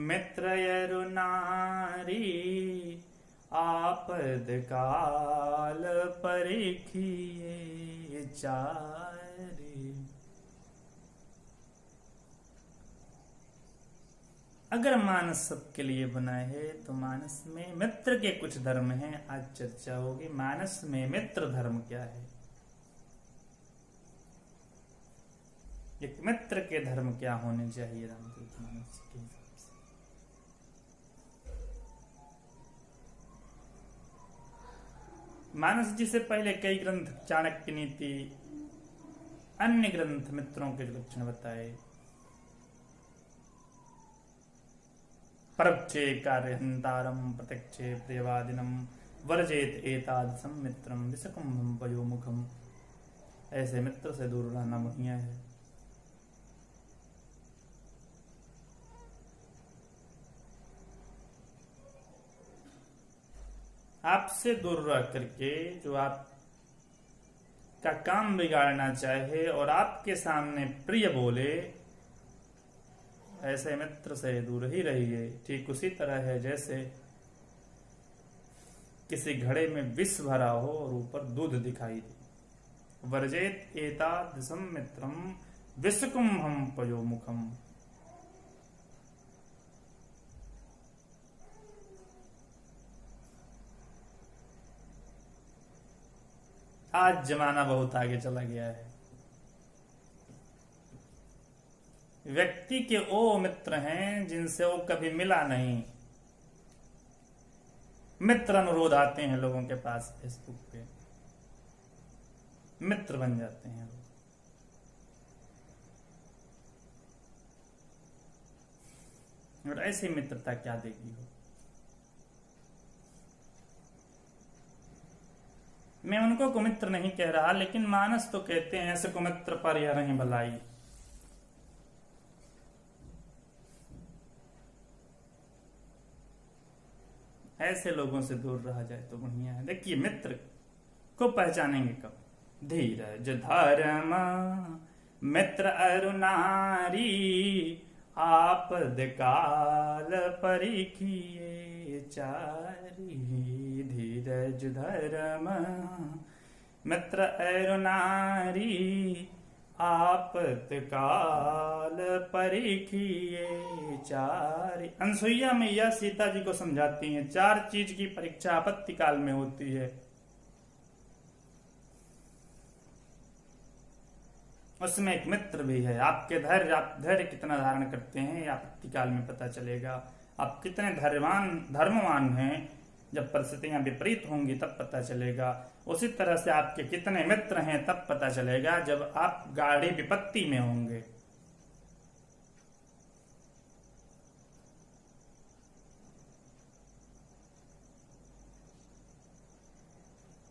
मित्र यरु नारी आपद काल परीखिए चारी। अगर मानस सबके लिए बना है तो मानस में मित्र के कुछ धर्म हैं, आज चर्चा होगी। मानस में मित्र धर्म क्या है, एक मित्र के धर्म क्या होने चाहिए रामचरित मानस के हिसाब से। मानस जी से पहले कई ग्रंथ, चाणक्य नीति, अन्य ग्रंथ मित्रों के लक्षण बताए। परक्षे कार्यहंतारम प्रत्यक्षे प्रियवादिनम वर्जेत एतादृशम मित्रम विषकुंभम पयोमुखम। ऐसे मित्र से दूर रहना बढ़िया है। आपसे दूर रह करके जो आप का काम बिगाड़ना चाहे और आपके सामने प्रिय बोले, ऐसे मित्र से दूर ही रहिए। ठीक उसी तरह है जैसे किसी घड़े में विष भरा हो और ऊपर दूध दिखाई दे। वर्जेत एतादृशम मित्रम विषकुंभम पयोमुखम। आज जमाना बहुत आगे चला गया है। व्यक्ति के वो मित्र हैं जिनसे वो कभी मिला नहीं। मित्र अनुरोध आते हैं लोगों के पास फेसबुक पे, मित्र बन जाते हैं लोग। और ऐसी मित्रता क्या देगी हो। मैं उनको कुमित्र नहीं कह रहा, लेकिन मानस तो कहते हैं ऐसे कुमित्र पर यह रही भलाई। ऐसे लोगों से दूर रहा जाए तो बढ़िया है। देखिए, मित्र को पहचानेंगे कब? धीरज धर्म मित्र अरु नारी आपद काल परीखिए चारी। धीरज धर्म मित्र अरु नारी आपत काल परीखिए चारी। अनसुईया मैया सीता जी को समझाती हैं, 4 चीज की परीक्षा आपत्ति काल में होती है। उसमें एक मित्र भी है। आपके धैर्य, आप धैर्य कितना धारण करते हैं ये आपत्ति काल में पता चलेगा। आप कितने धर्मवान हैं, जब परिस्थितियां विपरीत होंगी तब पता चलेगा। उसी तरह से आपके कितने मित्र हैं तब पता चलेगा जब आप गाढ़ी विपत्ति में होंगे।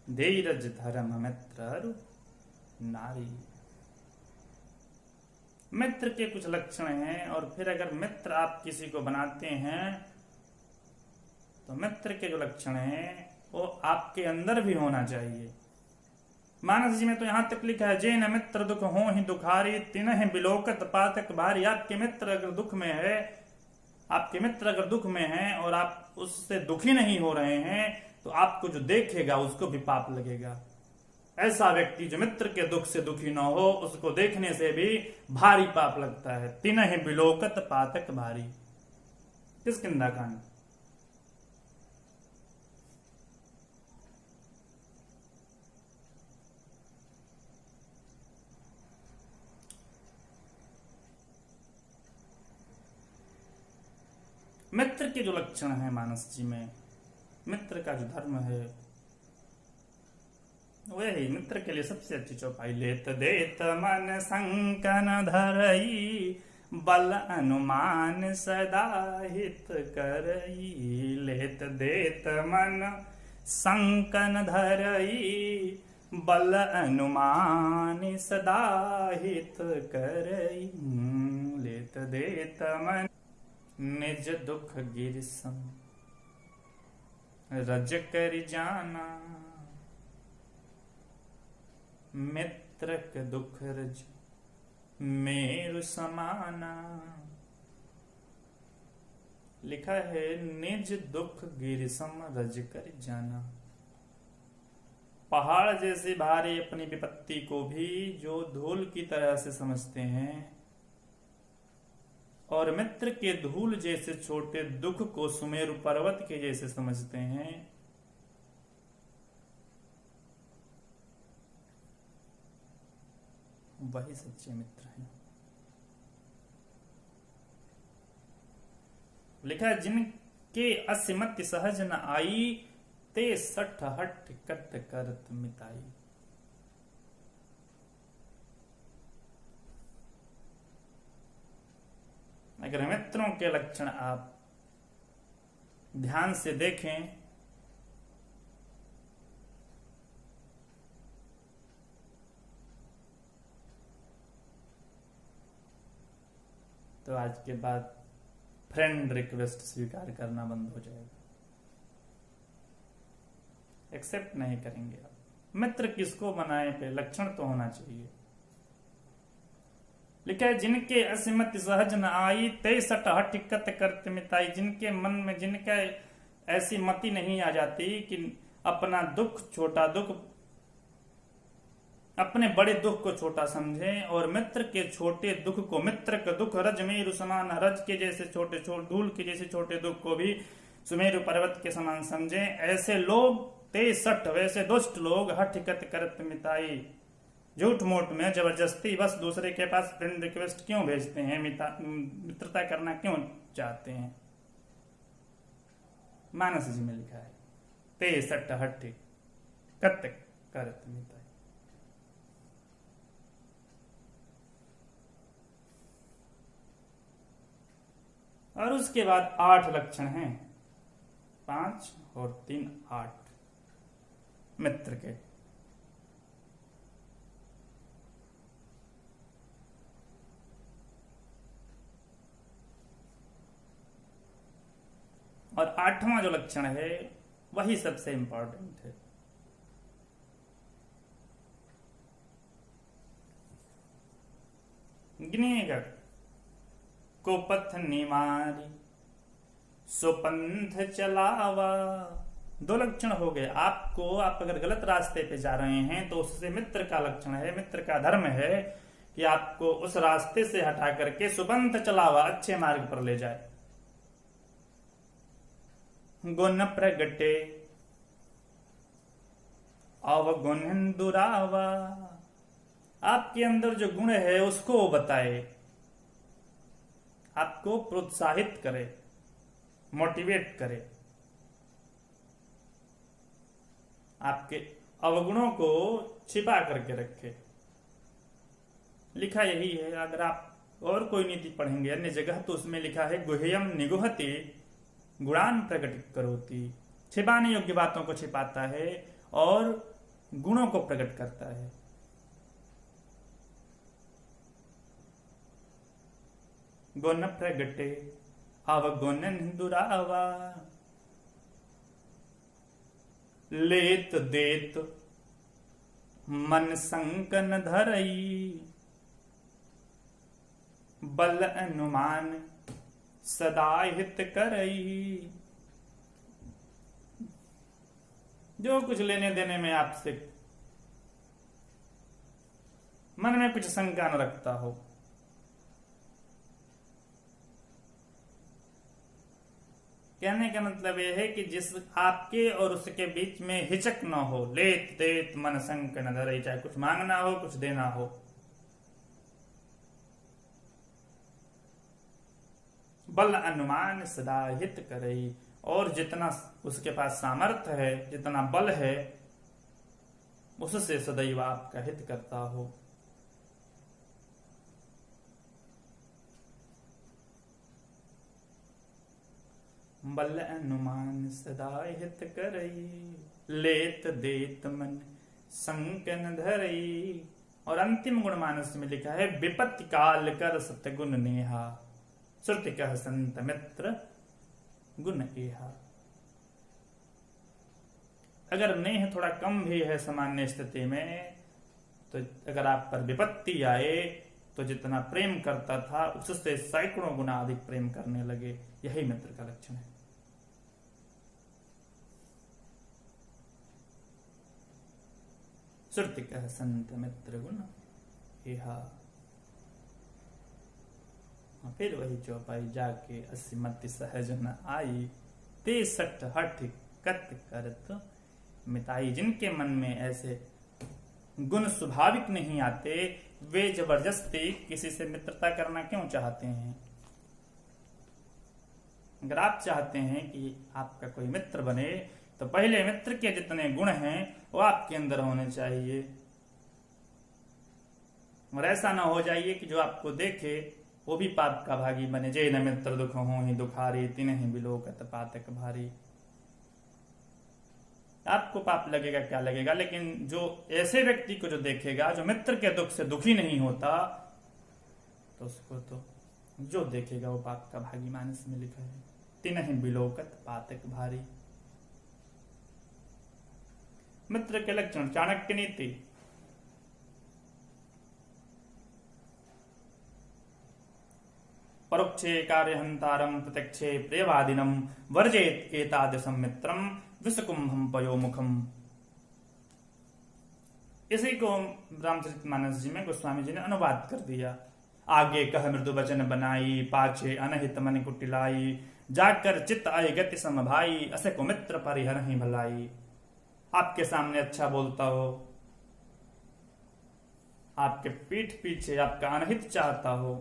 धीरज धर्म मित्र नारी। मित्र के कुछ लक्षण हैं, और फिर अगर मित्र आप किसी को बनाते हैं तो मित्र के जो लक्षण हैं वो आपके अंदर भी होना चाहिए। मानस जी में तो यहां तक लिखा है, जे न मित्र दुख हो ही दुखारी तिन है बिलोकत पातक भारी। आपके मित्र अगर दुख में है, आपके मित्र अगर दुख में है और आप उससे दुखी नहीं हो रहे हैं, तो आपको जो देखेगा उसको भी पाप लगेगा। ऐसा व्यक्ति जो मित्र के दुख से दुखी न हो, उसको देखने से भी भारी पाप लगता है। तिन है बिलोकत पातक भारी। किष्किंधा कांड। मित्र के जो लक्षण है मानस जी में, मित्र का जो धर्म है वही मित्र के लिए सबसे अच्छी चौपाई। लेत देत मन संकन धरई बल अनुमान सदा हित करई। लेत देत मन संकन धरई बल अनुमान सदा हित करई। लेत देत मन निज दुख गिरसम रज कर जाना। मित्रक दुख रज मेरु समाना। लिखा है निज दुख गिरिसम रज कर जाना। पहाड़ जैसे भारी अपनी विपत्ति को भी जो धूल की तरह से समझते हैं और मित्र के धूल जैसे छोटे दुख को सुमेरु पर्वत के जैसे समझते हैं, वही सच्चे मित्र हैं। लिखा है जिनके असिमत सहज न आई, ते सठ हट कट करत मिताई। अगर मित्रों के लक्षण आप ध्यान से देखें तो आज के बाद फ्रेंड रिक्वेस्ट स्वीकार करना बंद हो जाएगा, एक्सेप्ट नहीं करेंगे आप। मित्र किसको बनाए पे लक्षण तो होना चाहिए। लिखा है जिनके असीमत सहज न आई, ते सट हटिकत करत मिताई। जिनके मन में जिनका ऐसी मति नहीं आ जाती कि अपना दुख छोटा दुख, अपने बड़े दुख को छोटा समझे और मित्र के छोटे दुख को, मित्र का दुख रज मेरु समान, रज के जैसे छोटे धूल के जैसे छोटे दुख को भी सुमेरु पर्वत के समान समझे, ऐसे लोग ते सट, वैसे दुष्ट लोग हटिकत करत मिताई, झूठ मूठ में जबरदस्ती बस दूसरे के पास फ्रेंड रिक्वेस्ट क्यों भेजते हैं, मित्रता करना क्यों चाहते हैं। मानस जी में लिखा है ते सट हट्टी कत करत मिताई। और उसके बाद 8 लक्षण हैं, 5 और 3 8 मित्र के। और 8वां जो लक्षण है वही सबसे इंपॉर्टेंट है। गिनेगा को पथ निमारी सो पंथ चलावा। 2 लक्षण हो गए। आपको, आप अगर गलत रास्ते पे जा रहे हैं तो उससे मित्र का लक्षण है, मित्र का धर्म है कि आपको उस रास्ते से हटा करके सुपंथ चलावा, अच्छे मार्ग पर ले जाए। गुण प्रगटे अवगुण दुरावा। आपके अंदर जो गुण है उसको वो बताए, आपको प्रोत्साहित करे, मोटिवेट करे। आपके अवगुणों को छिपा करके रखे। लिखा यही है। अगर आप और कोई नीति पढ़ेंगे अन्य जगह तो उसमें लिखा है गुह्यम निगुहति गुणान प्रकट करोति। छिपाने योग्य बातों को छिपाता है और गुणों को प्रकट करता है। गुण प्रगटे अवगुण दुरावा। लेत देत मन संकन धरई। बल अनुमान सदा हित करई। जो कुछ लेने देने में आपसे मन में कुछ शंका न रखता हो, कहने का मतलब यह है कि जिस आपके और उसके बीच में हिचक न हो। लेत देत मन संक न धरई। चाहे कुछ मांगना हो, कुछ देना हो। बल अनुमान सदा हित करई। और जितना उसके पास सामर्थ्य है, जितना बल है, उससे सदैव आपका हित करता हो। बल अनुमान सदा हित करई। लेत देत मन संकन धरई। और अंतिम गुण मानस में लिखा है विपत्ति काल कर सतगुण नेहा। श्रुति कह संत मित्र गुण एहा। अगर नेह थोड़ा कम भी है सामान्य स्थिति में, तो अगर आप पर विपत्ति आए तो जितना प्रेम करता था उससे सैकड़ों गुना अधिक प्रेम करने लगे। यही मित्र का लक्षण है। श्रुति कह संत मित्र गुण इहा। फिर वही चौपाई जाके असीमति सहज न आई, ते सट हठ कत करत मिताई। जिनके मन में ऐसे गुण स्वाभाविक नहीं आते, वे जबरदस्ती किसी से मित्रता करना क्यों चाहते हैं? अगर आप चाहते हैं कि आपका कोई मित्र बने, तो पहले मित्र के जितने गुण हैं वो आपके अंदर होने चाहिए। और ऐसा ना हो जाइए कि जो आपको देखे वो भी पाप का भागी बने। जय न मित्र दुख हो ही दुखारी, तिन्हि बिलोकत पातक भारी। आपको पाप लगेगा, क्या लगेगा, लेकिन जो ऐसे व्यक्ति को जो देखेगा, जो मित्र के दुख से दुखी नहीं होता, तो उसको तो जो देखेगा वो पाप का भागी। मानस में लिखा है, तिन्हि बिलोकत पातक भारी। मित्र के लक्षण। चाणक्य नीति। परोक्षे कार्यहंतारम प्रत्यक्षे प्रियवादिनम वर्जेत एतादृशम मित्रम विषकुंभम पयोमुखम। इसी को रामचरितमानस जी में गोस्वामी जी ने अनुवाद कर दिया। आगे कह मृदु वचन बनाई, पाछे अनहित मन कुटिलाई। जाकर चित्त आय गति समभाई, असे को मित्र परिहर ही भलाई। आपके सामने अच्छा बोलता हो, आपके पीठ पीछे आपका अनहित चाहता हो,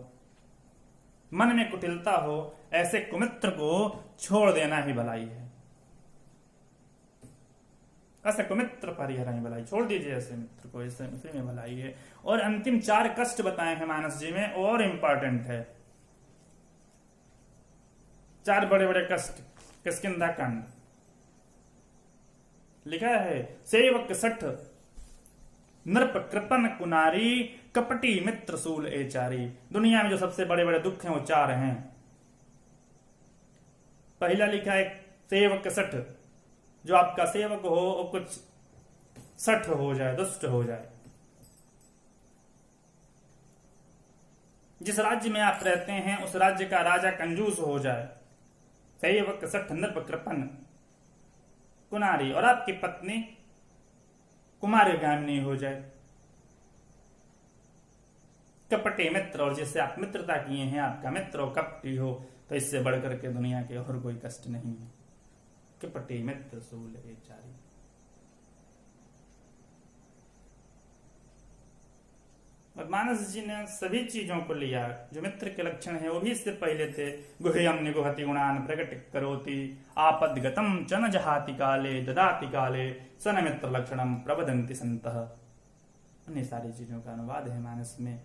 मन में कुटिलता हो, ऐसे कुमित्र को छोड़ देना ही भलाई है। ऐसे कुमित्र परिहर ही भलाई, छोड़ दीजिए ऐसे मित्र को, ऐसे उसी में भलाई है। और अंतिम 4 कष्ट बताए हैं मानस जी में, और इंपॉर्टेंट है। 4 बड़े बड़े कष्ट। किष्किंधा कांड लिखा है, सेवक सठ नृप कृपन कुनारी, कपटी मित्र सूल एचारी। दुनिया में जो सबसे बड़े बड़े दुख हैं वो 4 हैं। पहला लिखा है सेवक सठ, जो आपका सेवक हो वो कुछ सठ हो जाए, दुष्ट हो जाए। जिस राज्य में आप रहते हैं उस राज्य का राजा कंजूस हो जाए। सेवक सठ नृप कृपन कुनारी, और आपकी पत्नी कुमार्यगामिनी हो जाए। कपटी मित्र, और जिससे आप मित्रता किए हैं आपका मित्र हो कपटी हो, तो इससे बढ़कर के दुनिया के और कोई कष्ट नहीं है। कपटी मित्र सूल एचारी। और मानस जी ने सभी चीजों को लिया, जो मित्र के लक्षण है वो भी इससे पहले थे। गुह्यम निगुहति गुणान प्रकट करोति, आपदगतम च जहाति काले ददाति काले, सन मित्र लक्षणम प्रवदंति संतः। अन्य सारी चीजों का अनुवाद है मानस में।